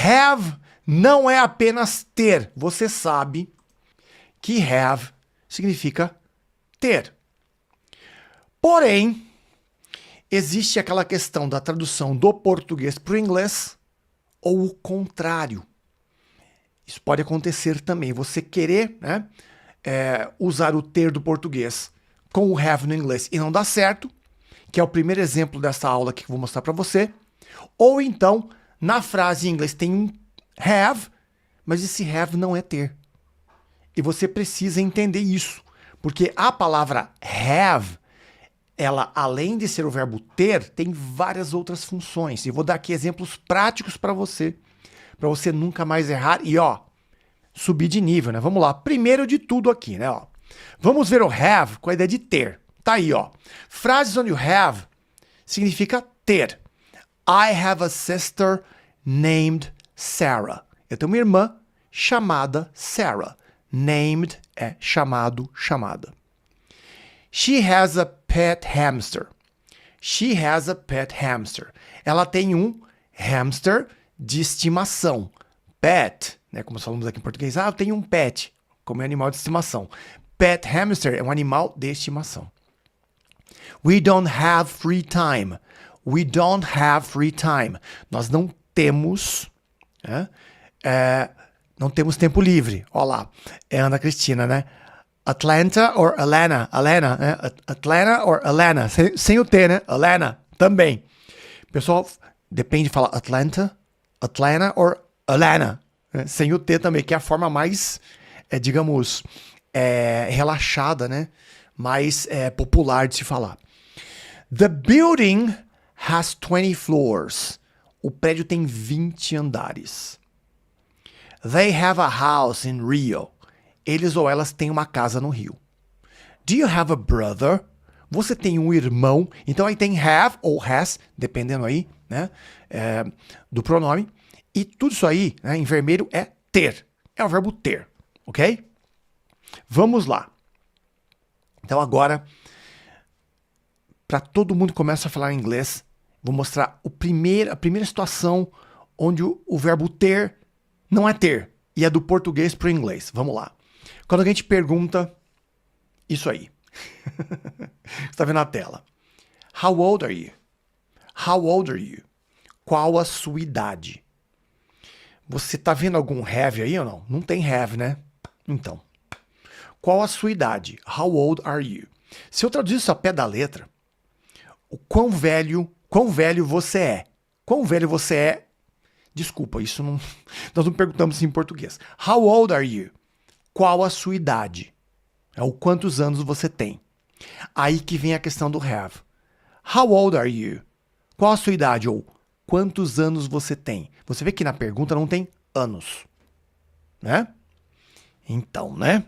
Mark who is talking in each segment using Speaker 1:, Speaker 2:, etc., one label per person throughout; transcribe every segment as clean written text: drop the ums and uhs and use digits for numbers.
Speaker 1: Have não é apenas ter. Você sabe que have significa ter. Porém, existe aquela questão da tradução do português para o inglês ou o contrário. Isso pode acontecer também. Você querer, né, usar o ter do português com o have no inglês e não dá certo, que é o primeiro exemplo dessa aula aqui que eu vou mostrar para você. Ou então, na frase em inglês tem um have, mas esse have não é ter. E você precisa entender isso, porque a palavra have, ela, além de ser o verbo ter, tem várias outras funções. E vou dar aqui exemplos práticos para você nunca mais errar e, ó, subir de nível, né? Vamos lá. Primeiro de tudo aqui, né? Ó. Vamos ver o have com a ideia de ter. Tá aí, ó. Frases onde o have significa ter. I have a sister named Sarah. Eu tenho uma irmã chamada Sarah. Named é chamado, chamada. She has a pet hamster. She has a pet hamster. Ela tem um hamster de estimação. Pet, né, como nós falamos aqui em português. Eu tenho um pet, como é animal de estimação. Pet hamster é um animal de estimação. We don't have free time. We don't have free time. Nós não temos, não temos tempo livre. Olha lá, é Ana Cristina, né? Atlanta or Alana? Alana, né? Atlanta or Alana? Sem o T, né? Alana, também. Pessoal, depende de falar Atlanta or Alana. Né? Sem o T também, que é a forma mais, digamos, relaxada, né? Mais popular de se falar. The building has 20 floors. O prédio tem 20 andares. They have a house in Rio. Eles ou elas têm uma casa no Rio. Do you have a brother? Você tem um irmão? Então aí tem have ou has, dependendo aí, né, do pronome. E tudo isso aí, né, em vermelho, é ter. É o verbo ter, ok? Vamos lá. Então agora, para todo mundo que começa a falar inglês, vou mostrar a primeira situação onde o verbo ter não é ter. E é do português para o inglês. Vamos lá. Quando alguém te pergunta isso aí. Você está vendo na tela. How old are you? How old are you? Qual a sua idade? Você está vendo algum have aí ou não? Não tem have, né? Então. Qual a sua idade? How old are you? Se eu traduzir isso a pé da letra, o quão velho você é. Quão velho você é? Desculpa, isso não... Nós não perguntamos em português. How old are you? Qual a sua idade? É o quantos anos você tem. Aí que vem a questão do have. How old are you? Qual a sua idade? Ou quantos anos você tem? Você vê que na pergunta não tem anos. Né? Então, né?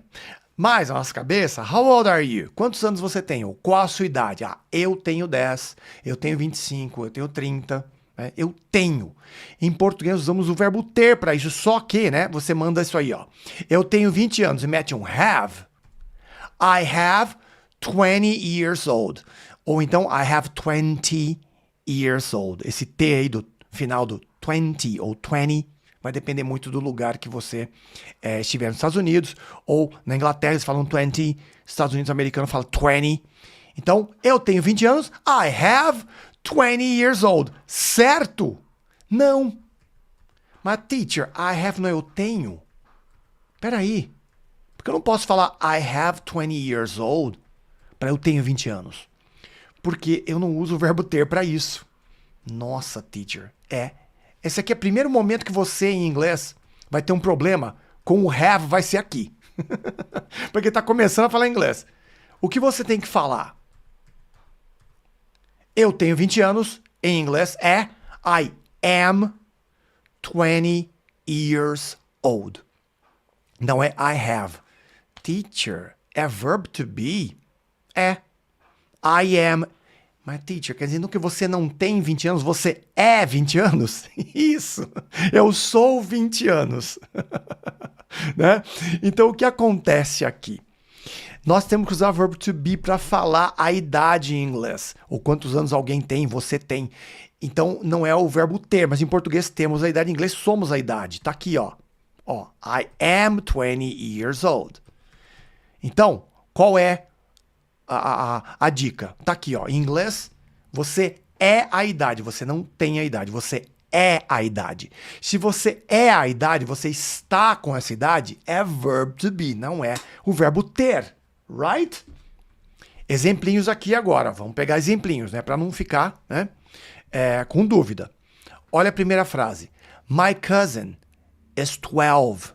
Speaker 1: Mas na nossa cabeça, how old are you? Quantos anos você tem? Ou qual a sua idade? Eu tenho 10, eu tenho 25, eu tenho 30... Eu tenho. Em português usamos o verbo ter para isso, só que, né, você manda isso aí, ó. Eu tenho 20 anos e mete um have. I have 20 years old. Ou então, I have 20 years old. Esse T aí do final do 20 ou 20 vai depender muito do lugar que você estiver nos Estados Unidos. Ou na Inglaterra eles falam 20, Estados Unidos americanos falam 20. Então, eu tenho 20 anos, I have 20 years old. Certo? Não. Mas, teacher, I have não, eu tenho. Peraí. Porque eu não posso falar I have 20 years old para eu tenho 20 anos. Porque eu não uso o verbo ter para isso. Nossa, teacher. Esse aqui é o primeiro momento que você, em inglês, vai ter um problema com o have, vai ser aqui. Porque tá começando a falar inglês. O que você tem que falar? Eu tenho 20 anos, em inglês é I am 20 years old. Não é I have. Teacher, é verb to be? I am. Mas, teacher, quer dizer que você não tem 20 anos, você é 20 anos? Isso, eu sou 20 anos. Né? Então, o que acontece aqui? Nós temos que usar o verbo to be para falar a idade em inglês. Ou quantos anos alguém tem, você tem. Então, não é o verbo ter, mas em português temos a idade, em inglês somos a idade. Tá aqui, ó. I am 20 years old. Então, qual é a dica? Tá aqui, ó. Em inglês, você é a idade, você não tem a idade, você é a idade. Se você é a idade, você está com essa idade, é verb to be, não é o verbo ter, right? Exemplinhos aqui agora, vamos pegar exemplinhos, né, para não ficar, né, com dúvida. Olha a primeira frase. My cousin is 12.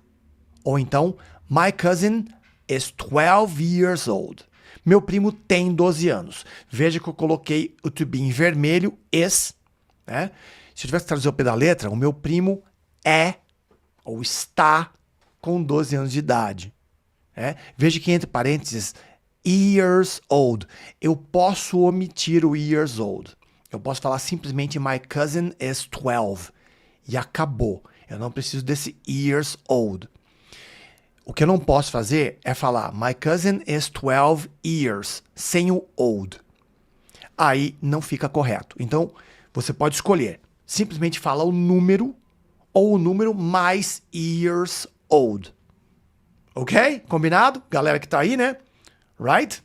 Speaker 1: Ou então, my cousin is 12 years old. Meu primo tem 12 anos. Veja que eu coloquei o to be em vermelho, is, né? Se eu tivesse que traduzir ao pé da letra, o meu primo é ou está com 12 anos de idade. Né? Veja que entre parênteses, years old. Eu posso omitir o years old. Eu posso falar simplesmente my cousin is 12. E acabou. Eu não preciso desse years old. O que eu não posso fazer é falar my cousin is 12 years, sem o old. Aí não fica correto. Então, você pode escolher. Simplesmente fala o número ou o número mais years old. Ok? Combinado? Galera que tá aí, né? Right?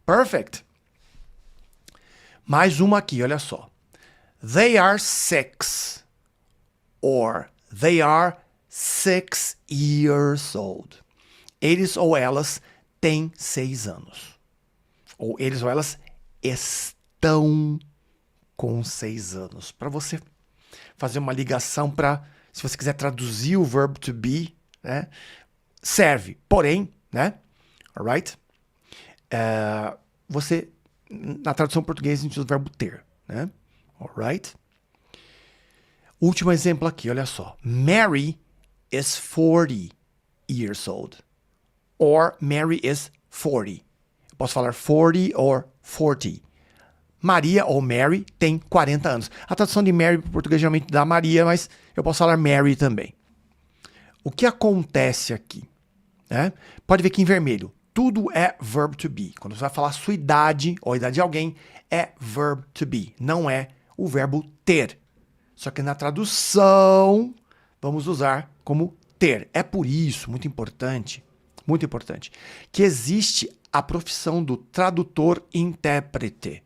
Speaker 1: Perfect. Mais uma aqui, olha só. They are 6. Or they are 6 years old. Eles ou elas têm 6 anos. Ou eles ou elas estão com 6 anos. Para você fazer uma ligação para, se você quiser traduzir o verbo to be, né, serve. Porém, né, alright? Você, na tradução portuguesa, a gente usa o verbo ter, né? Alright? Último exemplo aqui, olha só. Mary is 40 years old. Or Mary is 40. Eu posso falar 40 or 40. Maria ou Mary tem 40 anos. A tradução de Mary para o português geralmente dá Maria, mas eu posso falar Mary também. O que acontece aqui? Né? Pode ver que em vermelho, tudo é verb to be. Quando você vai falar sua idade ou a idade de alguém, é verb to be. Não é o verbo ter. Só que na tradução, vamos usar como ter. É por isso, muito importante, que existe a profissão do tradutor-intérprete.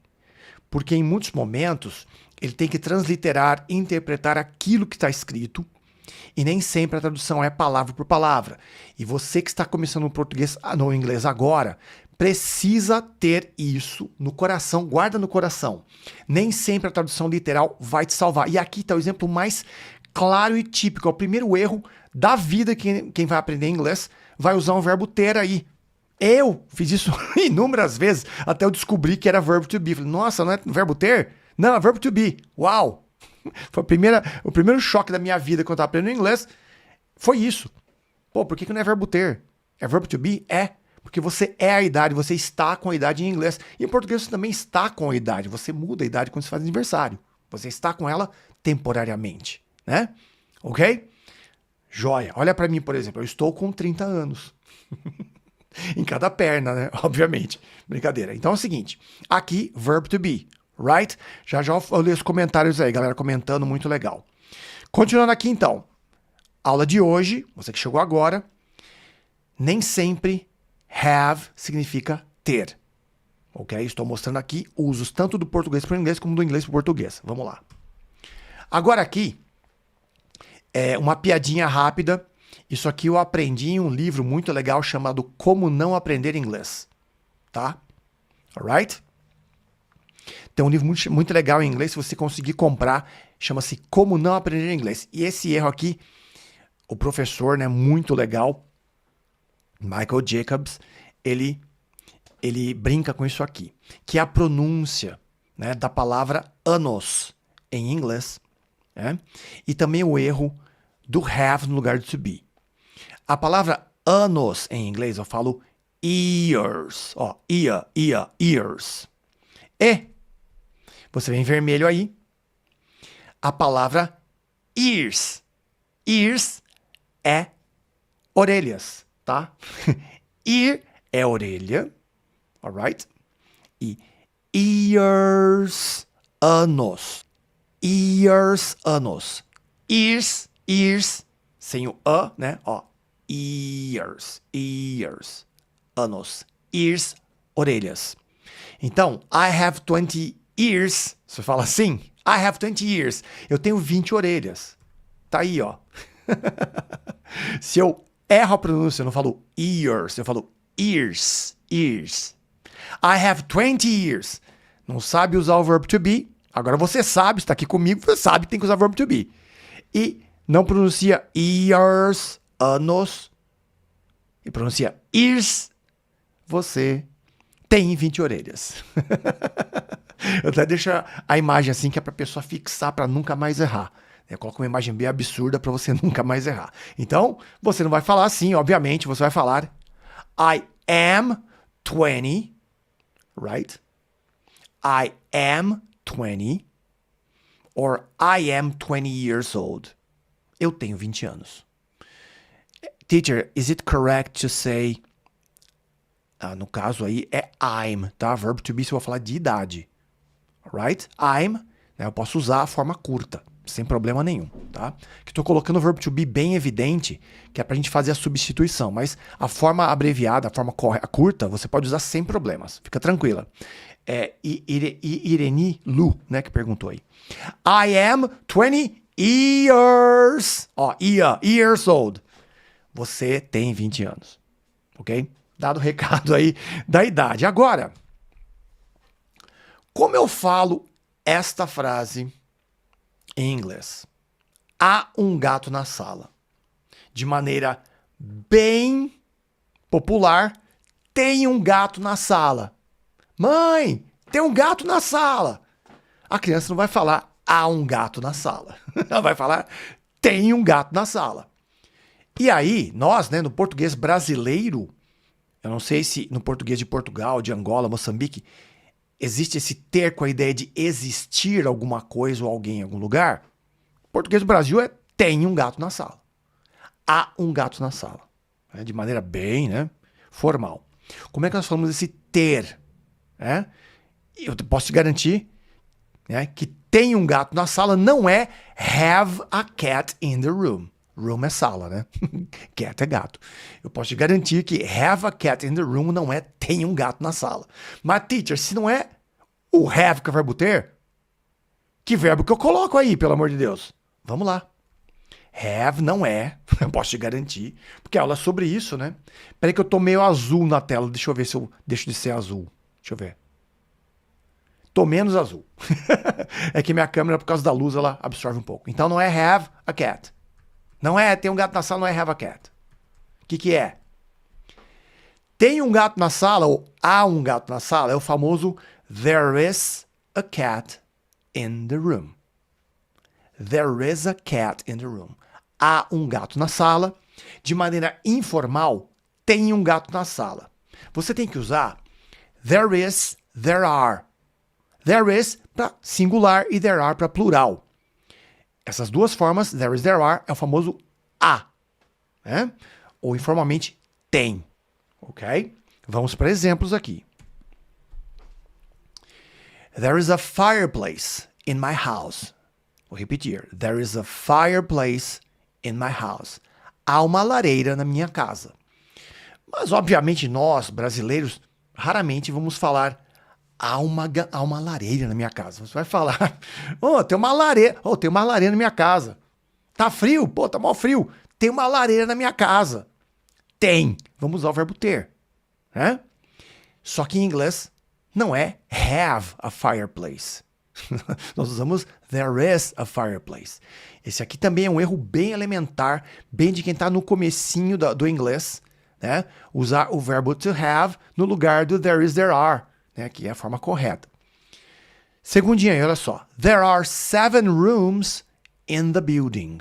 Speaker 1: Porque em muitos momentos, ele tem que transliterar, interpretar aquilo que está escrito, e nem sempre a tradução é palavra por palavra. E você que está começando no português, no inglês agora, precisa ter isso no coração, guarda no coração. Nem sempre a tradução literal vai te salvar. E aqui está o exemplo mais claro e típico, é o primeiro erro da vida que quem vai aprender inglês vai usar um verbo ter aí. Eu fiz isso inúmeras vezes, até eu descobri que era verbo to be. Falei, nossa, não é verbo ter? Não, é verbo to be. Uau! Foi o primeiro choque da minha vida quando eu estava aprendendo inglês. Foi isso. Pô, por que não é verbo ter? É verbo to be? É. Porque você é a idade, você está com a idade em inglês. E em português você também está com a idade. Você muda a idade quando você faz aniversário. Você está com ela temporariamente, né? Ok? Joia. Olha para mim, por exemplo. Eu estou com 30 anos. Em cada perna, né? Obviamente. Brincadeira. Então é o seguinte. Aqui, verb to be. Right? Já eu li os comentários aí, galera comentando, muito legal. Continuando aqui então. Aula de hoje, você que chegou agora, nem sempre have significa ter. Ok? Estou mostrando aqui usos tanto do português para o inglês como do inglês para o português. Vamos lá. Agora aqui, é uma piadinha rápida. Isso aqui eu aprendi em um livro muito legal chamado Como Não Aprender Inglês. Tá? Alright? Tem um livro muito legal em inglês, se você conseguir comprar, chama-se Como Não Aprender Inglês. E esse erro aqui, o professor, né, muito legal, Michael Jacobs, ele brinca com isso aqui, que é a pronúncia, né, da palavra anos em inglês, né, e também o erro do have no lugar do to be. A palavra anos em inglês eu falo years, ó, years. E você vê em vermelho aí a palavra ears. Ears é orelhas, tá? Ear é orelha, alright? E ears, anos. years, anos. Years, sem o a, né? Ó, years, anos. Ears, orelhas. Então, I have 20 ears. Você fala assim, I have 20 ears. Eu tenho 20 orelhas. Tá aí, ó. Se eu erro a pronúncia, eu não falo ears, eu falo ears. I have 20 ears. Não sabe usar o verbo to be. Agora você sabe, está aqui comigo, você sabe que tem que usar o verbo to be. E não pronuncia years, anos. E pronuncia ears. Você tem 20 orelhas. Eu até deixo a imagem assim, que é para a pessoa fixar, para nunca mais errar. Eu coloco uma imagem bem absurda para você nunca mais errar. Então, você não vai falar assim, obviamente, você vai falar I am 20, right? I am 20, or I am 20 years old. Eu tenho 20 anos. Teacher, is it correct to say... no caso aí é I'm, tá? Verbo to be, se eu vou falar de idade. Right? I'm, né, eu posso usar a forma curta, sem problema nenhum, tá? Que estou colocando o verbo to be bem evidente, que é pra gente fazer a substituição, mas a forma abreviada, a forma curta, você pode usar sem problemas, fica tranquila. É Irene Lu, né, que perguntou aí. I am 20 years, ó, years old. Você tem 20 anos, ok? Dado o recado aí da idade. Agora, como eu falo esta frase em inglês? Há um gato na sala. De maneira bem popular, tem um gato na sala. Mãe, tem um gato na sala. A criança não vai falar há um gato na sala. Ela vai falar tem um gato na sala. E aí, nós, né, no português brasileiro, eu não sei se no português de Portugal, de Angola, Moçambique, existe esse ter com a ideia de existir alguma coisa ou alguém em algum lugar. O português do Brasil é tem um gato na sala. Há um gato na sala. De maneira bem, né, formal. Como é que nós falamos desse ter? Eu posso te garantir, né, que tem um gato na sala não é have a cat in the room. Room é sala, né? Cat é gato. Eu posso te garantir que have a cat in the room não é tem um gato na sala. Mas, teacher, se não é o have que é verbo ter, que verbo que eu coloco aí, pelo amor de Deus? Vamos lá. Have não é, eu posso te garantir, porque a aula é sobre isso, né? Peraí que eu tô meio azul na tela, deixa eu ver se eu deixo de ser azul. Deixa eu ver. Tô menos azul. É que minha câmera, por causa da luz, ela absorve um pouco. Então não é have a cat. Não é tem um gato na sala, não é have a cat. O que é? Tem um gato na sala, ou há um gato na sala, é o famoso there is a cat in the room. There is a cat in the room. Há um gato na sala. De maneira informal, tem um gato na sala. Você tem que usar there is, there are. There is para singular e there are para plural. Essas duas formas, there is, there are, é o famoso há, né? Ou informalmente tem, ok? Vamos para exemplos aqui. There is a fireplace in my house. Vou repetir. There is a fireplace in my house. Há uma lareira na minha casa. Mas, obviamente, nós, brasileiros, raramente vamos falar há uma lareira na minha casa. Você vai falar, tem uma lareira na minha casa. Tá frio? Pô, tá mal frio. Tem uma lareira na minha casa. Tem. Vamos usar o verbo ter. Né? Só que em inglês não é have a fireplace. Nós usamos there is a fireplace. Esse aqui também é um erro bem elementar, bem de quem está no comecinho do inglês, né? Usar o verbo to have no lugar do there is, there are. Né, que é a forma correta. Segundinha aí, olha só. There are 7 rooms in the building.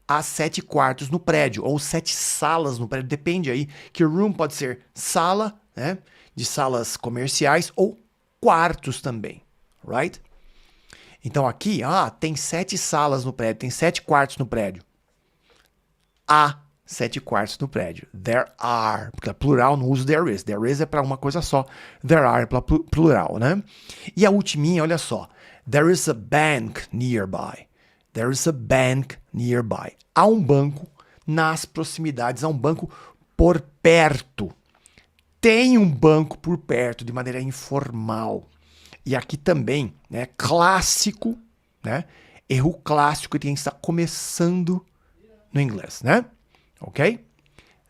Speaker 1: Há 7 quartos no prédio, ou 7 salas no prédio. Depende aí, que room pode ser sala, né, de salas comerciais, ou quartos também, right? Então aqui, tem 7 salas no prédio, tem 7 quartos no prédio. Há 7 quartos no prédio. There are, porque é plural, não uso there is. There is é para uma coisa só. There are é para plural, né? E a ultiminha, olha só. There is a bank nearby. There is a bank nearby. Há um banco nas proximidades, há um banco por perto. Tem um banco por perto, de maneira informal. E aqui também, né, clássico, né? Erro clássico que tem que estar começando no inglês, né? Ok?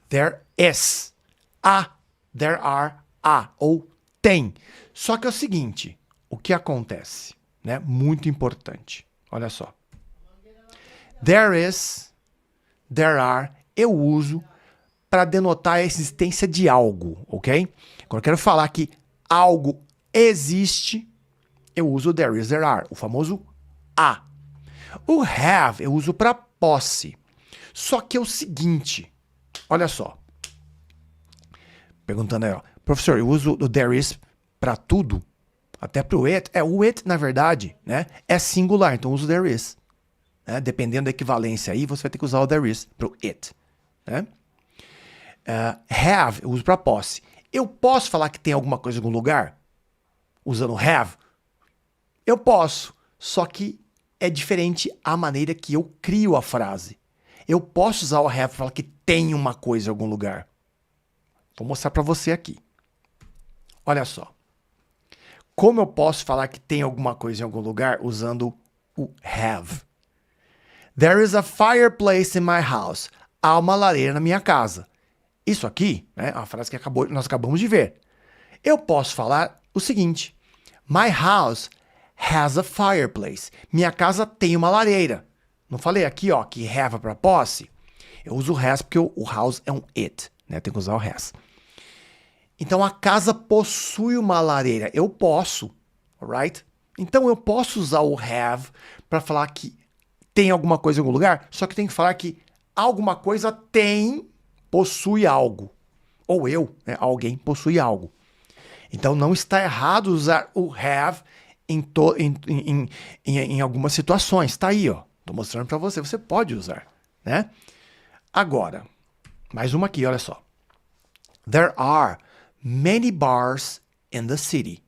Speaker 1: There is. There are, ou tem. Só que é o seguinte, o que acontece, né? Muito importante. Olha só. There is, there are, eu uso para denotar a existência de algo, ok? Quando eu quero falar que algo existe, eu uso there is, there are, o famoso a. O have eu uso para posse. Só que é o seguinte, olha só. Perguntando aí, ó, professor, eu uso o there is para tudo? Até para o it? O it, na verdade, né, é singular, então eu uso there is. Né? Dependendo da equivalência aí, você vai ter que usar o there is para o it. Né? Have eu uso para posse. Eu posso falar que tem alguma coisa em algum lugar? Usando have? Eu posso, só que é diferente a maneira que eu crio a frase. Eu posso usar o have para falar que tem uma coisa em algum lugar. Vou mostrar para você aqui. Olha só. Como eu posso falar que tem alguma coisa em algum lugar usando o have? There is a fireplace in my house. Há uma lareira na minha casa. Isso aqui é uma frase que nós acabamos de ver. Eu posso falar o seguinte. My house has a fireplace. Minha casa tem uma lareira. Não falei aqui, ó, que have para posse? Eu uso o has porque o house é um it, né? Tem que usar o has. Então a casa possui uma lareira. Eu posso, alright? Então eu posso usar o have para falar que tem alguma coisa em algum lugar, só que tem que falar que alguma coisa possui algo. Ou eu, né, alguém possui algo. Então não está errado usar o have em algumas situações. Tá aí, ó. Tô mostrando para você. Você pode usar, né? Agora, mais uma aqui, olha só. There are many bars in the city.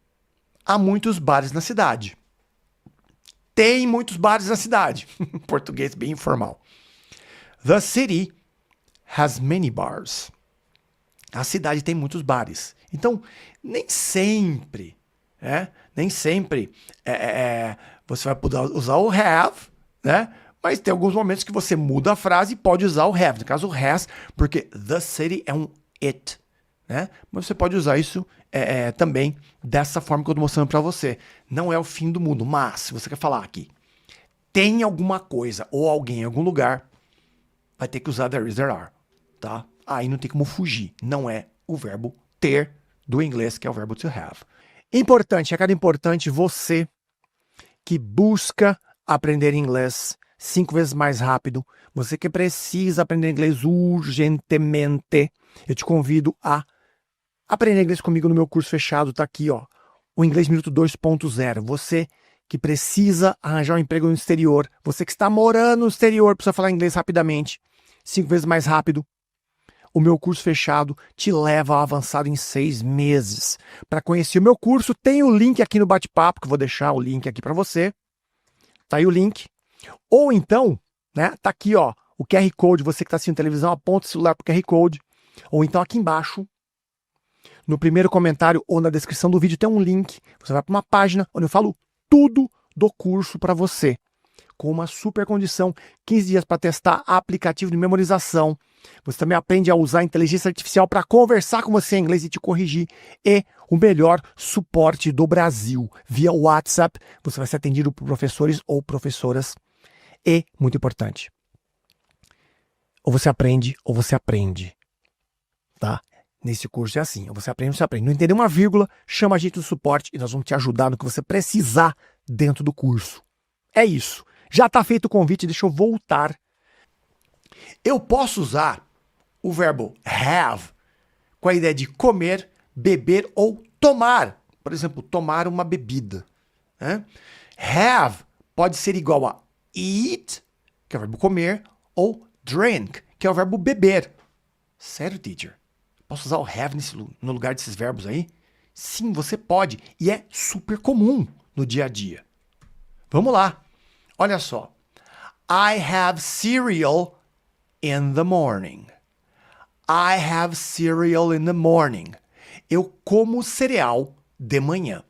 Speaker 1: Há muitos bares na cidade. Tem muitos bares na cidade. Português bem informal. The city has many bars. A cidade tem muitos bares. Então, nem sempre, né? Nem sempre você vai poder usar o have, né? Mas tem alguns momentos que você muda a frase e pode usar o have. No caso, o has, porque the city é um it, né? Mas você pode usar isso também dessa forma que eu estou mostrando para você. Não é o fim do mundo, mas se você quer falar aqui, tem alguma coisa ou alguém em algum lugar, vai ter que usar there is, there are, tá? Aí não tem como fugir. Não é o verbo ter do inglês, que é o verbo to have. Importante, recado importante, você que busca aprender inglês 5 vezes mais rápido, você que precisa aprender inglês urgentemente, eu te convido a aprender inglês comigo no meu curso fechado, tá aqui, ó, o Inglês Minuto 2.0. Você que precisa arranjar um emprego no exterior, você que está morando no exterior, precisa falar inglês rapidamente, 5 vezes mais rápido, o meu curso fechado te leva ao avançado em 6 meses. Para conhecer o meu curso, tem o link aqui no bate-papo, que eu vou deixar o link aqui para você. Tá aí o link. Ou então, né, tá aqui, ó, o QR Code, você que está assistindo televisão, aponta o celular pro QR Code. Ou então aqui embaixo, no primeiro comentário ou na descrição do vídeo tem um link. Você vai para uma página onde eu falo tudo do curso para você. Com uma super condição, 15 dias para testar aplicativo de memorização. Você também aprende a usar a inteligência artificial para conversar com você em inglês e te corrigir. E o melhor suporte do Brasil. Via WhatsApp, você vai ser atendido por professores ou professoras. E, muito importante, ou você aprende, tá? Nesse curso é assim, ou você aprende. Não entender uma vírgula, chama a gente do suporte e nós vamos te ajudar no que você precisar dentro do curso. É isso. Já está feito o convite, deixa eu voltar. Eu posso usar o verbo have com a ideia de comer, beber ou tomar. Por exemplo, tomar uma bebida. Né? Have pode ser igual a eat, que é o verbo comer, ou drink, que é o verbo beber. Sério, teacher? Posso usar o have no lugar desses verbos aí? Sim, você pode. E é super comum no dia a dia. Vamos lá. Olha só. I have cereal in the morning. I have cereal in the morning. Eu como cereal de manhã.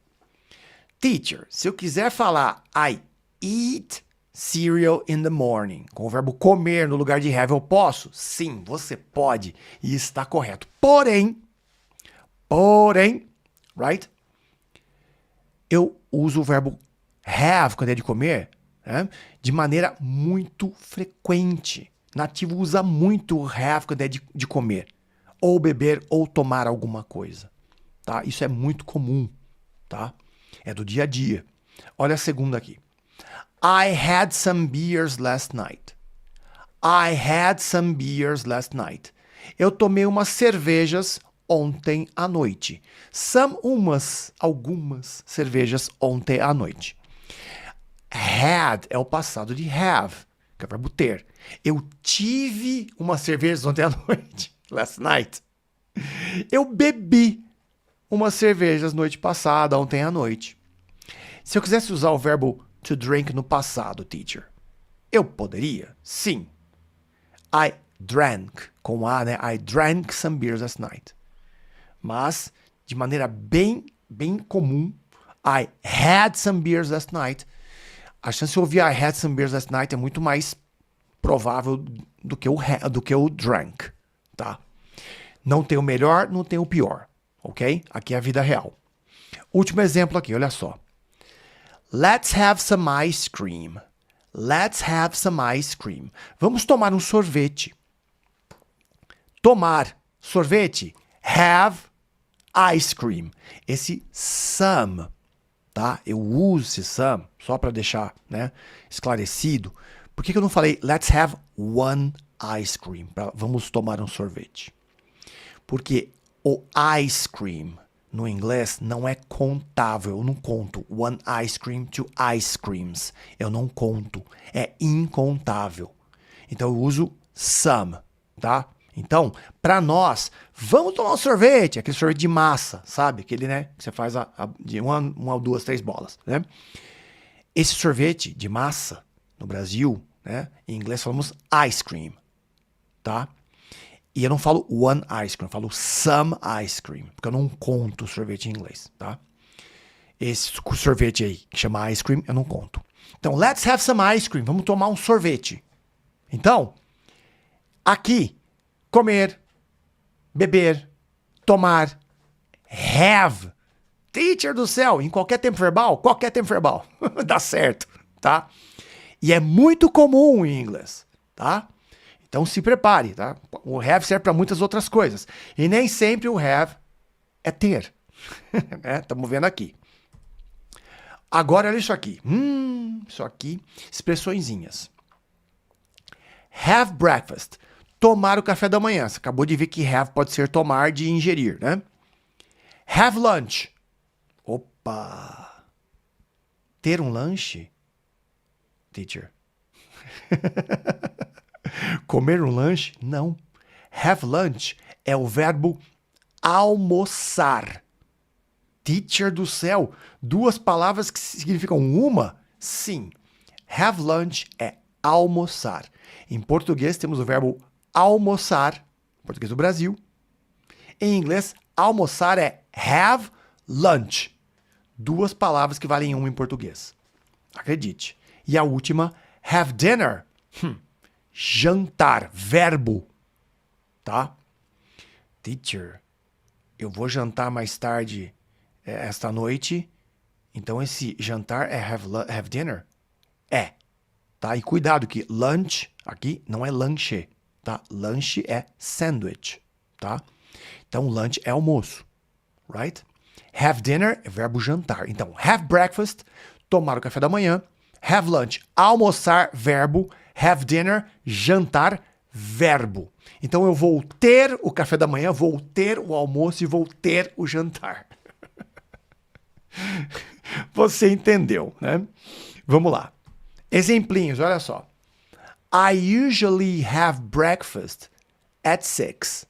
Speaker 1: Teacher, se eu quiser falar I eat cereal in the morning, com o verbo comer no lugar de have, eu posso? Sim, você pode. E está correto. Porém, right? Eu uso o verbo have quando é de comer, né? De maneira muito frequente. Nativo usa muito have quando é de comer. Ou beber ou tomar alguma coisa. Tá? Isso é muito comum. Tá? É do dia a dia. Olha a segunda aqui. I had some beers last night. I had some beers last night. Eu tomei umas cervejas ontem à noite. Algumas cervejas ontem à noite. Had é o passado de have, que é o verbo ter. Eu tive umas cervejas ontem à noite. Last night. Eu bebi umas cervejas noite passada, ontem à noite. Se eu quisesse usar o verbo to drink no passado, teacher, eu poderia? Sim. I drank, com A, né? I drank some beers last night. Mas, de maneira bem comum, I had some beers last night. A chance de ouvir I had some beers last night é muito mais provável do que o drank, tá? Não tem o melhor, não tem o pior, ok? Aqui é a vida real. Último exemplo aqui, olha só. Let's have some ice cream. Let's have some ice cream. Vamos tomar um sorvete. Tomar sorvete. Have ice cream. Esse some, tá? Eu uso esse some só para deixar, né, esclarecido. Por que eu não falei let's have one ice cream? Vamos tomar um sorvete. Porque o ice cream no inglês não é contável. Eu não conto one ice cream, two ice creams. Eu não conto. É incontável. Então eu uso some, tá? Então, para nós, vamos tomar um sorvete, aquele sorvete de massa, sabe? Aquele, né, que você faz de uma, duas, três bolas, né? Esse sorvete de massa, no Brasil, né, em inglês falamos ice cream, tá? E eu não falo one ice cream, eu falo some ice cream, porque eu não conto sorvete em inglês, tá? Esse sorvete aí, que chama ice cream, eu não conto. Então, let's have some ice cream, vamos tomar um sorvete. Então, aqui, comer, beber, tomar, have. Teacher do céu, em qualquer tempo verbal, dá certo, tá? E é muito comum em inglês, tá? Então se prepare, tá? O have serve para muitas outras coisas. E nem sempre o have é ter. Estamos vendo aqui. Agora olha isso aqui. Isso aqui, expressõezinhas. Have breakfast. Tomar o café da manhã. Você acabou de ver que have pode ser tomar de ingerir, né? Have lunch. Opa! Ter um lanche? Teacher. Comer um lanche? Não. Have lunch é o verbo almoçar. Teacher do céu, duas palavras que significam uma? Sim. Have lunch é almoçar. Em português temos o verbo almoçar, português do Brasil. Em inglês, almoçar é have lunch. Duas palavras que valem uma em português. Acredite. E a última, have dinner. Jantar, verbo, tá? Teacher, eu vou jantar mais tarde esta noite, então esse jantar é have dinner? É, tá? E cuidado que lunch aqui não é lanche, tá? Lanche é sandwich, tá? Então lunch é almoço, right? Have dinner é verbo jantar. Então, have breakfast, tomar o café da manhã. Have lunch, almoçar, verbo. Have dinner, jantar, verbo. Então eu vou ter o café da manhã, vou ter o almoço e vou ter o jantar. Você entendeu, né? Vamos lá. Exemplinhos, olha só. I usually have breakfast at 6.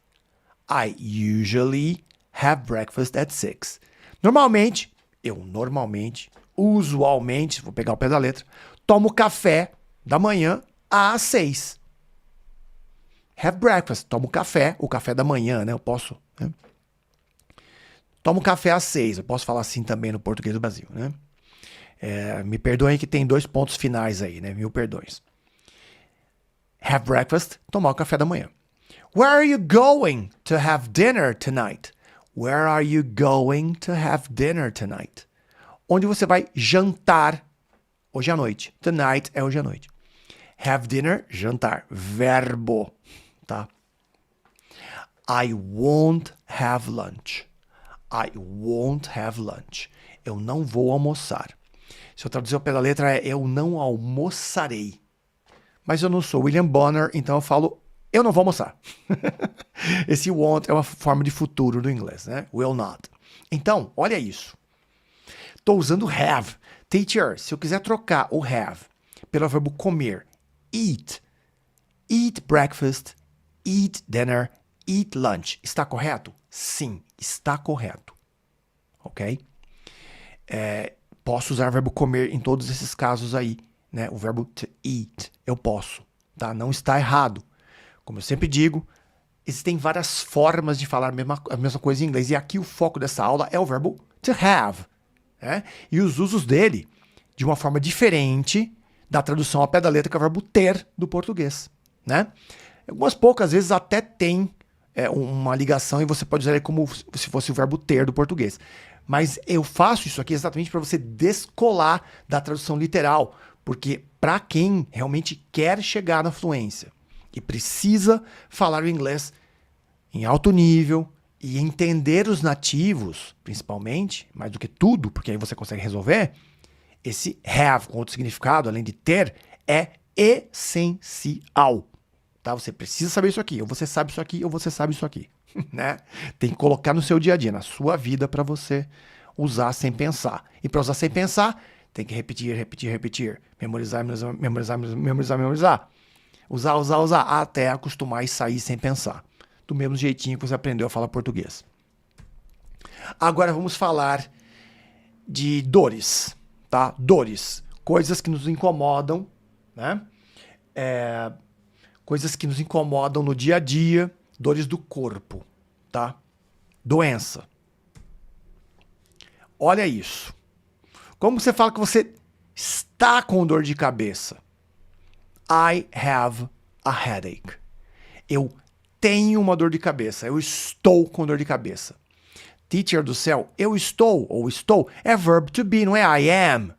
Speaker 1: I usually have breakfast at 6. Normalmente, eu usualmente, vou pegar o pé da letra, tomo café da manhã às 6. Have breakfast, tomo café, o café da manhã, né? Eu posso, né? Tomo café às 6, eu posso falar assim também no português do Brasil, né? Me perdoem que tem 2 pontos finais aí, né? Mil perdões. Have breakfast, tomar o café da manhã. Where are you going to have dinner tonight? Where are you going to have dinner tonight? Onde você vai jantar hoje à noite. Tonight é hoje à noite. Have dinner, jantar. Verbo, tá? I won't have lunch. I won't have lunch. Eu não vou almoçar. Se eu traduzir ao pé da letra é eu não almoçarei. Mas eu não sou William Bonner, então eu falo eu não vou almoçar. Esse won't é uma forma de futuro do inglês, né? Will not. Então, olha isso. Estou usando have. Teacher, se eu quiser trocar o have pelo verbo comer, eat. Eat breakfast, eat dinner, eat lunch. Está correto? Sim, está correto. Ok? Posso usar o verbo comer em todos esses casos aí, né? O verbo to eat, eu posso, tá? Não está errado. Como eu sempre digo, existem várias formas de falar a mesma coisa em inglês. E aqui o foco dessa aula é o verbo to have, né? E os usos dele de uma forma diferente da tradução ao pé da letra, que é o verbo ter do português, né? Algumas poucas vezes até tem uma ligação e você pode usar ele como se fosse o verbo ter do português. Mas eu faço isso aqui exatamente para você descolar da tradução literal, porque para quem realmente quer chegar na fluência e precisa falar o inglês em alto nível e entender os nativos, principalmente, mais do que tudo, porque aí você consegue resolver, esse have com outro significado, além de ter, é essencial. Tá? Você precisa saber isso aqui, ou você sabe isso aqui, ou você sabe isso aqui. Né? Tem que colocar no seu dia a dia, na sua vida, para você usar sem pensar. E para usar sem pensar, tem que repetir, repetir, repetir. Memorizar, memorizar, memorizar, memorizar, memorizar. Usar, usar, usar, até acostumar e sair sem pensar. Do mesmo jeitinho que você aprendeu a falar português. Agora vamos falar de dores, tá? Dores. Coisas que nos incomodam, né? Coisas que nos incomodam no dia a dia. Dores do corpo, tá? Doença. Olha isso. Como você fala que você está com dor de cabeça? I have a headache. Eu tenho uma dor de cabeça. Eu estou com dor de cabeça. Teacher do céu, eu estou ou estou é verb to be, não é I am.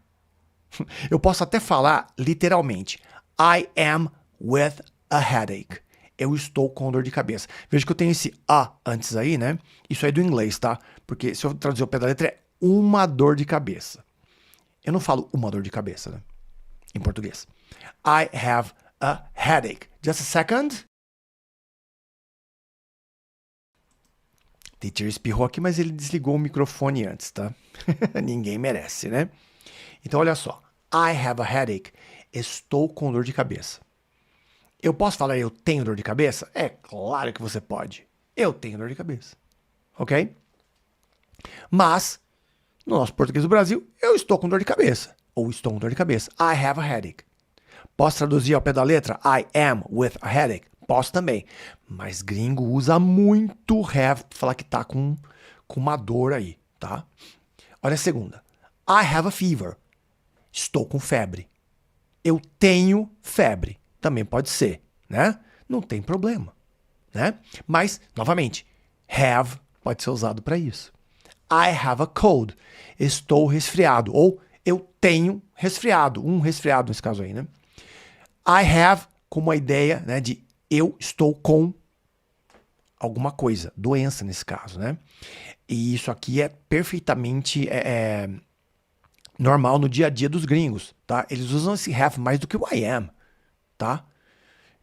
Speaker 1: Eu posso até falar literalmente. I am with a headache. Eu estou com dor de cabeça. Veja que eu tenho esse a antes aí, né? Isso aí é do inglês, tá? Porque se eu traduzir o pé da letra é uma dor de cabeça. Eu não falo uma dor de cabeça, né? Em português. I have a headache. Just a second. Teacher espirrou aqui, mas ele desligou o microfone antes, tá? Ninguém merece, né? Então, olha só. I have a headache. Estou com dor de cabeça. Eu posso falar eu tenho dor de cabeça? É claro que você pode. Eu tenho dor de cabeça. Ok? Mas, no nosso português do Brasil, eu estou com dor de cabeça. Ou estou com dor de cabeça. I have a headache. Posso traduzir ao pé da letra? I am with a headache? Posso também. Mas gringo usa muito have para falar que tá com uma dor aí, tá? Olha a segunda. I have a fever. Estou com febre. Eu tenho febre. Também pode ser, né? Não tem problema, né? Mas, novamente, have pode ser usado para isso. I have a cold. Estou resfriado. Ou eu tenho resfriado. Um resfriado nesse caso aí, né? I have como a ideia, né, de eu estou com alguma coisa. Doença nesse caso, né? E isso aqui é perfeitamente normal no dia a dia dos gringos, tá? Eles usam esse have mais do que o I am. Tá?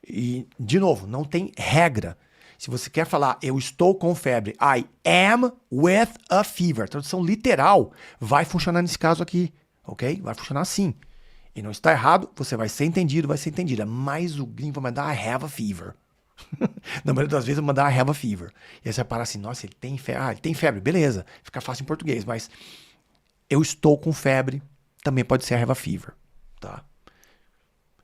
Speaker 1: E, de novo, não tem regra. Se você quer falar eu estou com febre, I am with a fever, tradução literal, vai funcionar nesse caso aqui, ok? Vai funcionar assim. E não está errado, você vai ser entendido, vai ser entendida. Mas o gringo vai mandar I have a fever. Na maioria das vezes vai mandar I have a fever. E aí você vai parar assim, nossa, ele tem febre. Ah, ele tem febre, beleza. Fica fácil em português, mas eu estou com febre, também pode ser I have a fever, tá?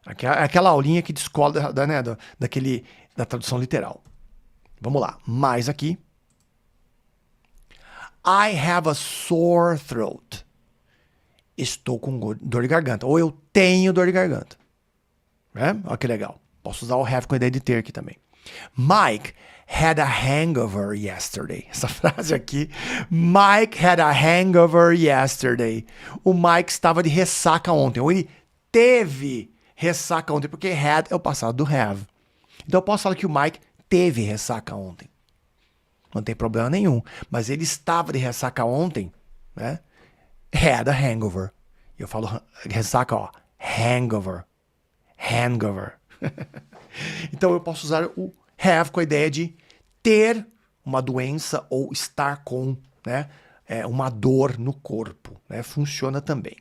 Speaker 1: Aquela aulinha que de escola da tradução literal. Vamos lá, mais aqui. I have a sore throat. Estou com dor de garganta. Ou eu tenho dor de garganta. Olha que legal. Posso usar o have com a ideia de ter aqui também. Mike had a hangover yesterday. Essa frase aqui. Mike had a hangover yesterday. O Mike estava de ressaca ontem. Ou ele teve ressaca ontem. Porque had é o passado do have. Então eu posso falar que o Mike teve ressaca ontem. Não tem problema nenhum. Mas ele estava de ressaca ontem, né? Had a hangover. Eu falo ressaca, ó. Hangover. Hangover. Então eu posso usar o have com a ideia de ter uma doença ou estar com, né, uma dor no corpo, né? Funciona também.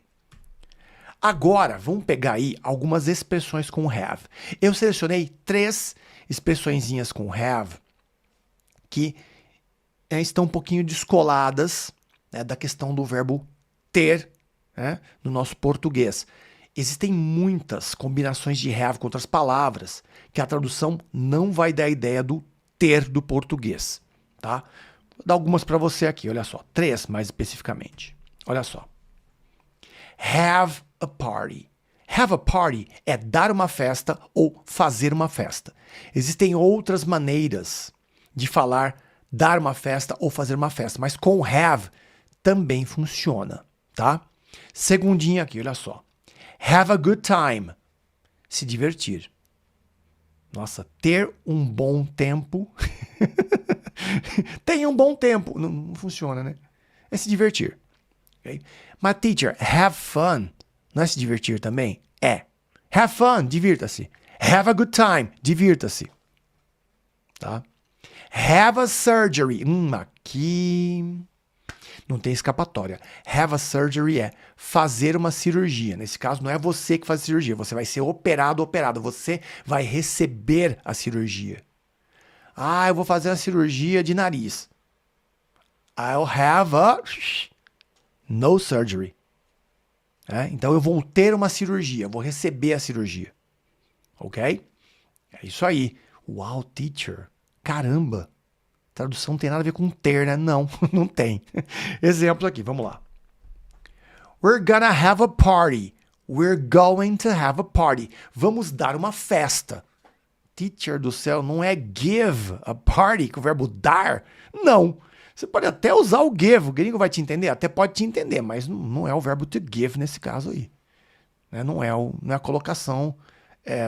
Speaker 1: Agora, vamos pegar aí algumas expressões com have. Eu selecionei 3 expressõezinhas com have que estão um pouquinho descoladas, né, da questão do verbo ter, né, no nosso português. Existem muitas combinações de have com outras palavras que a tradução não vai dar a ideia do ter do português, tá? Vou dar algumas para você aqui, olha só. 3 mais especificamente. Olha só. Have a party. Have a party é dar uma festa ou fazer uma festa. Existem outras maneiras de falar dar uma festa ou fazer uma festa, mas com have também funciona, tá? Segundinha aqui, olha só. Have a good time. Se divertir. Nossa, ter um bom tempo. Tenha um bom tempo. Não funciona, né? É se divertir. Okay? Mas, teacher, have fun. Não é se divertir também? É. Have fun, divirta-se. Have a good time, divirta-se. Tá? Have a surgery. Aqui não tem escapatória. Have a surgery é fazer uma cirurgia. Nesse caso, não é você que faz a cirurgia. Você vai ser operado ou operada. Você vai receber a cirurgia. Eu vou fazer a cirurgia de nariz. I'll have a no surgery. Então, eu vou ter uma cirurgia. Vou receber a cirurgia. Ok? É isso aí. Wow, teacher. Caramba. Tradução não tem nada a ver com ter, né? Não, não tem. Exemplos aqui, vamos lá. We're gonna have a party. We're going to have a party. Vamos dar uma festa. Teacher do céu, não é give a party, com o verbo dar? Não. Você pode até usar o give, o gringo vai te entender? Até pode te entender, mas não é o verbo to give nesse caso aí. Não é a colocação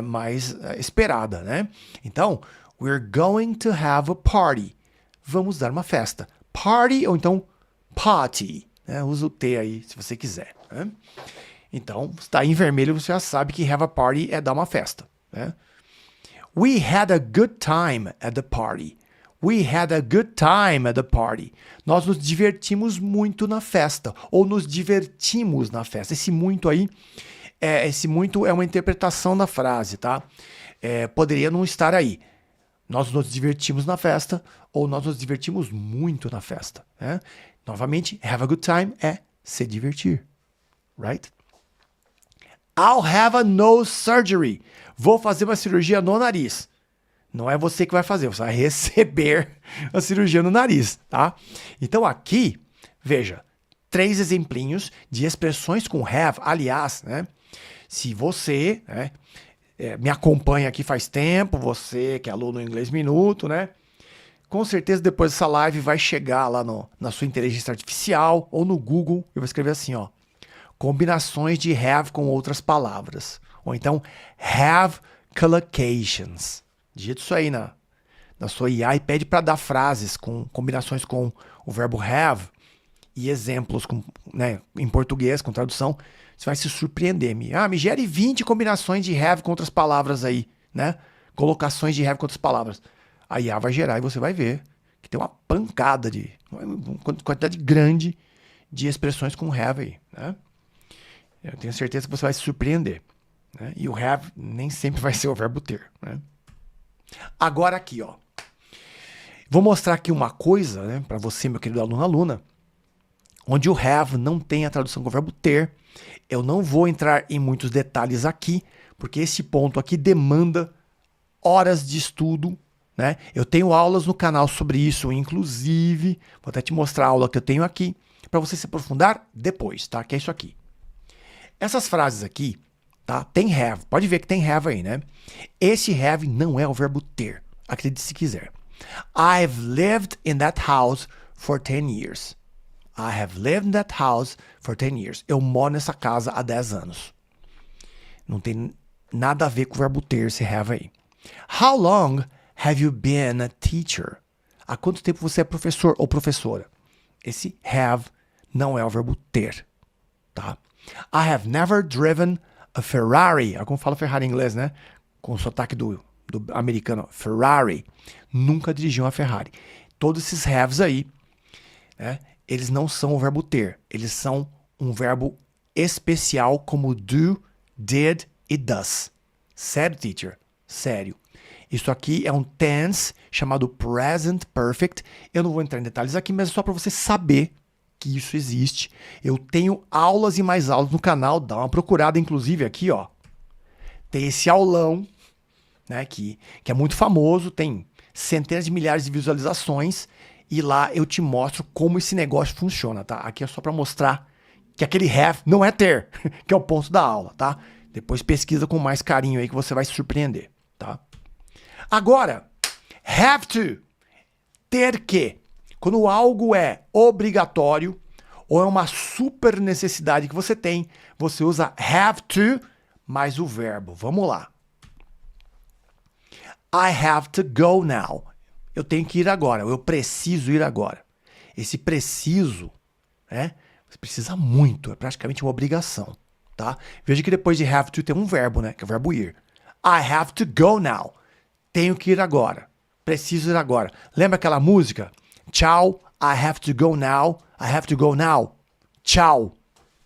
Speaker 1: mais esperada, né? Então, we're going to have a party. Vamos dar uma festa. Party ou então party. Usa o T aí, se você quiser. Né? Então, está em vermelho, você já sabe que have a party é dar uma festa. Né? We had a good time at the party. We had a good time at the party. Nós nos divertimos muito na festa. Ou nos divertimos na festa. Esse muito aí, esse muito é uma interpretação da frase, tá? Poderia não estar aí. Nós nos divertimos na festa ou nós nos divertimos muito na festa. Né? Novamente, have a good time é se divertir. Right? I'll have a nose surgery. Vou fazer uma cirurgia no nariz. Não é você que vai fazer, você vai receber a cirurgia no nariz, tá? Então aqui, veja, 3 exemplinhos de expressões com have. Aliás, né? Se você, né, me acompanha aqui faz tempo, você que é aluno Inglês Minuto, né? Com certeza depois dessa live vai chegar lá na sua inteligência artificial ou no Google e vai escrever assim, ó. Combinações de have com outras palavras. Ou então, have collocations. Digita isso aí na sua IA e pede para dar frases com combinações com o verbo have e exemplos né, em português, com tradução. Você vai se surpreender. Me gere 20 combinações de have com outras palavras aí, né? Colocações de have com outras palavras. A IA vai gerar e você vai ver que tem uma pancada uma quantidade grande de expressões com have aí, né? Eu tenho certeza que você vai se surpreender. Né? E o have nem sempre vai ser o verbo ter, né? Agora aqui, ó. Vou mostrar aqui uma coisa, né, para você, meu querido aluno, aluna. onde o have não tem a tradução com o verbo ter. Eu não vou entrar em muitos detalhes aqui, porque esse ponto aqui demanda horas de estudo, né? Eu tenho aulas no canal sobre isso, inclusive, vou até te mostrar a aula que eu tenho aqui, para você se aprofundar depois, tá? Que é isso aqui. Essas frases aqui, tá? Tem have, pode ver que tem have aí, né? Esse have não é o verbo ter, acredite se quiser. I've lived in that house for 10 years. I have lived in that house for 10 years. Eu moro nessa casa há 10 anos. Não tem nada a ver com o verbo ter, esse have aí. How long have you been a teacher? Há quanto tempo você é professor ou professora? Esse have não é o verbo ter, tá? I have never driven a Ferrari. Como fala Ferrari em inglês, né? Com o sotaque do americano. Ferrari. Nunca dirigi uma Ferrari. Todos esses haves aí, né? Eles não são o verbo ter. Eles são um verbo especial como do, did e does. Sério, teacher? Sério. Isso aqui é um tense chamado present perfect. Eu não vou entrar em detalhes aqui, mas é só para você saber que isso existe. Eu tenho aulas e mais aulas no canal. Dá uma procurada, inclusive, aqui, ó. Tem esse aulão, né, que é muito famoso, tem centenas de milhares de visualizações. E lá eu te mostro como esse negócio funciona, tá? Aqui é só para mostrar que aquele have não é ter, que é o ponto da aula, tá? Depois pesquisa com mais carinho aí que você vai se surpreender, tá? Agora, have to, ter que. Quando algo é obrigatório ou é uma super necessidade que você tem, você usa have to mais o verbo. Vamos lá. I have to go now. Eu tenho que ir agora, eu preciso ir agora. Esse preciso, né? Você precisa muito, é praticamente uma obrigação, tá? Veja que depois de have to tem um verbo, né? Que é o verbo ir. I have to go now. Tenho que ir agora. Preciso ir agora. Lembra aquela música? Tchau, I have to go now. I have to go now. Tchau.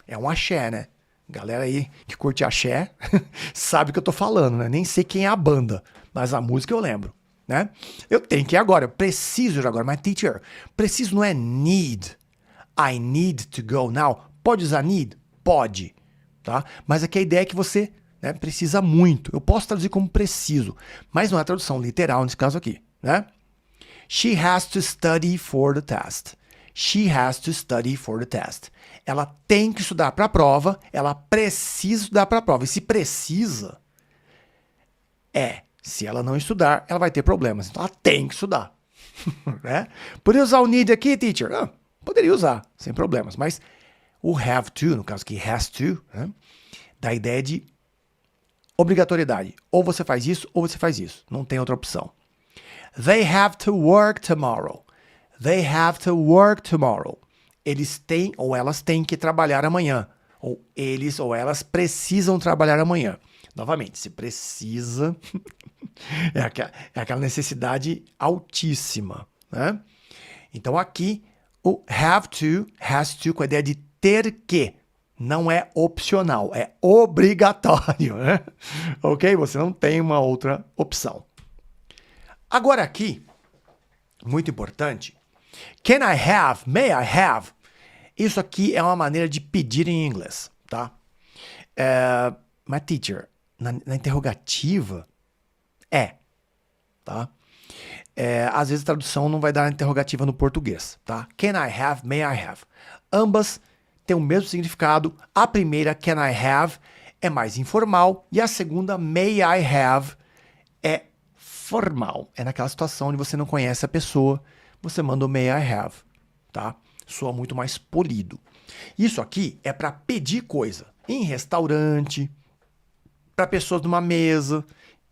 Speaker 1: É um axé, né? Galera aí que curte axé sabe o que eu tô falando, né? Nem sei quem é a banda, mas a música eu lembro, né? Eu tenho que ir agora, eu preciso ir agora. Mas, teacher, preciso não é need. I need to go now. Pode usar need? Pode, tá? Mas aqui a ideia é que você, né, precisa muito. Eu posso traduzir como preciso, mas não é tradução literal nesse caso aqui, né? She has to study for the test. She has to study for the test. Ela tem que estudar para a prova, ela precisa estudar para a prova. E se precisa, se ela não estudar, ela vai ter problemas. Então ela tem que estudar. Né? Poderia usar o need aqui, teacher? Não, poderia usar, sem problemas. Mas o have to, no caso aqui, has to, né, dá a ideia de obrigatoriedade. Ou você faz isso, ou você faz isso. Não tem outra opção. They have to work tomorrow. They have to work tomorrow. Eles têm ou elas têm que trabalhar amanhã. Ou eles ou elas precisam trabalhar amanhã. Novamente, se precisa, é aquela necessidade altíssima, né? Então aqui, o have to, has to, com a ideia de ter que. Não é opcional, é obrigatório, né? Ok? Você não tem uma outra opção. Agora aqui, muito importante, can I have, may I have, isso aqui é uma maneira de pedir em inglês, tá? Mas teacher, na interrogativa, tá? Às vezes a tradução não vai dar na interrogativa no português, tá? Can I have, may I have. Ambas têm o mesmo significado. A primeira, can I have, é mais informal e a segunda, may I have, é formal. É naquela situação onde você não conhece a pessoa, você manda o may I have, tá? Soa muito mais polido. Isso aqui é para pedir coisa em restaurante, para pessoas numa mesa,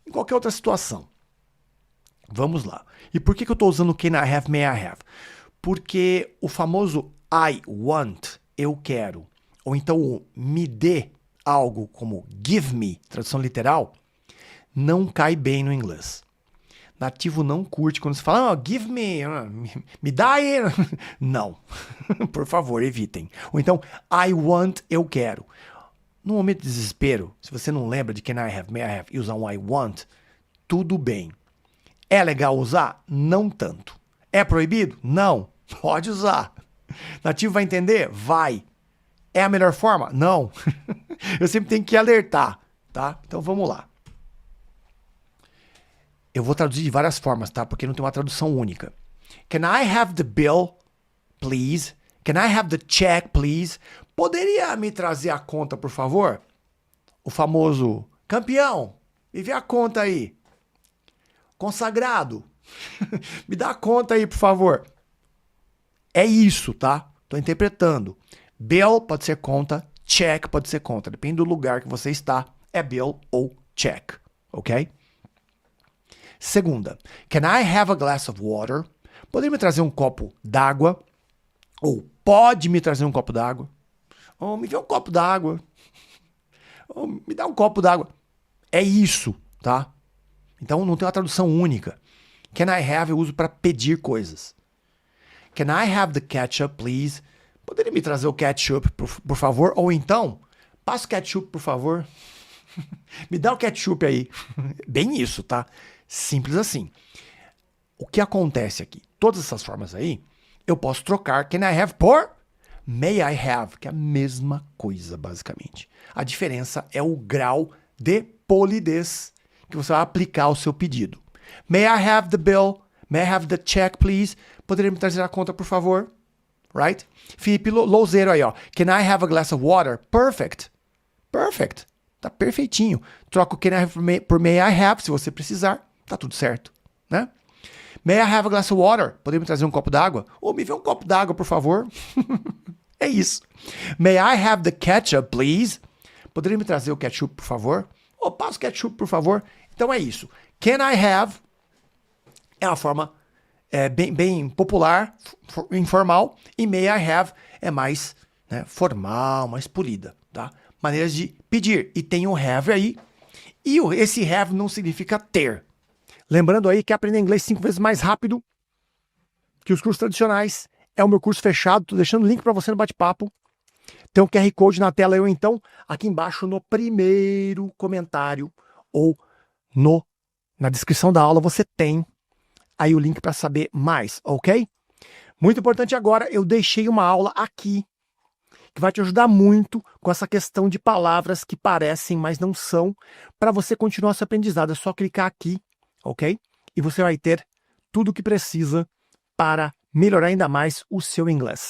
Speaker 1: em qualquer outra situação. Vamos lá. E por que eu estou usando can I have, may I have? Porque o famoso I want, eu quero, ou então o me dê algo como give me, tradução literal, não cai bem no inglês. Nativo não curte quando você fala, give me dá aí. Não, por favor, evitem. Ou então, I want, eu quero. No momento de desespero, se você não lembra de can I have, may I have, e usar um I want, tudo bem. É legal usar? Não tanto. É proibido? Não, pode usar. Nativo vai entender? Vai. É a melhor forma? Não. Eu sempre tenho que alertar, tá? Então vamos lá. Eu vou traduzir de várias formas, tá? Porque não tem uma tradução única. Can I have the bill, please? Can I have the check, please? Poderia me trazer a conta, por favor? O famoso campeão, me vê a conta aí. Consagrado, me dá a conta aí, por favor. É isso, tá? Tô interpretando. Bill pode ser conta, check pode ser conta. Depende do lugar que você está, é bill ou check, ok? Segunda, can I have a glass of water? Poderia me trazer um copo d'água? Ou pode me trazer um copo d'água? Ou me vê um copo d'água? Ou me dá um copo d'água? É isso, tá? Então não tem uma tradução única. Can I have eu uso para pedir coisas. Can I have the ketchup, please? Poderia me trazer o ketchup, por favor? Ou então, passa o ketchup, por favor. Me dá o ketchup aí. Bem isso, tá? Simples assim. O que acontece aqui? Todas essas formas aí, eu posso trocar can I have por may I have, que é a mesma coisa, basicamente. A diferença é o grau de polidez que você vai aplicar ao seu pedido. May I have the bill? May I have the check, please? Poderia me trazer a conta, por favor? Right? Felipe Louzeiro aí, ó. Can I have a glass of water? Perfect. Perfect. Tá perfeitinho. Troca o can I have por may I have, se você precisar. Tá tudo certo, né? May I have a glass of water? Poderia me trazer um copo d'água? Ou me vê um copo d'água, por favor? É isso. May I have the ketchup, please? Poderia me trazer o ketchup, por favor? Ou passa o ketchup, por favor? Então é isso. Can I have é uma forma bem popular, informal. E may I have é mais formal, mais polida, tá? Maneiras de pedir. E tem o have aí. E esse have não significa ter. Lembrando aí que aprender inglês 5 vezes mais rápido que os cursos tradicionais é o meu curso fechado. Tô deixando o link para você no bate-papo. Tem um QR Code na tela ou então aqui embaixo no primeiro comentário ou na descrição da aula você tem aí o link para saber mais, ok? Muito importante agora, eu deixei uma aula aqui que vai te ajudar muito com essa questão de palavras que parecem, mas não são, para você continuar seu aprendizado. É só clicar aqui, ok? E você vai ter tudo o que precisa para melhorar ainda mais o seu inglês.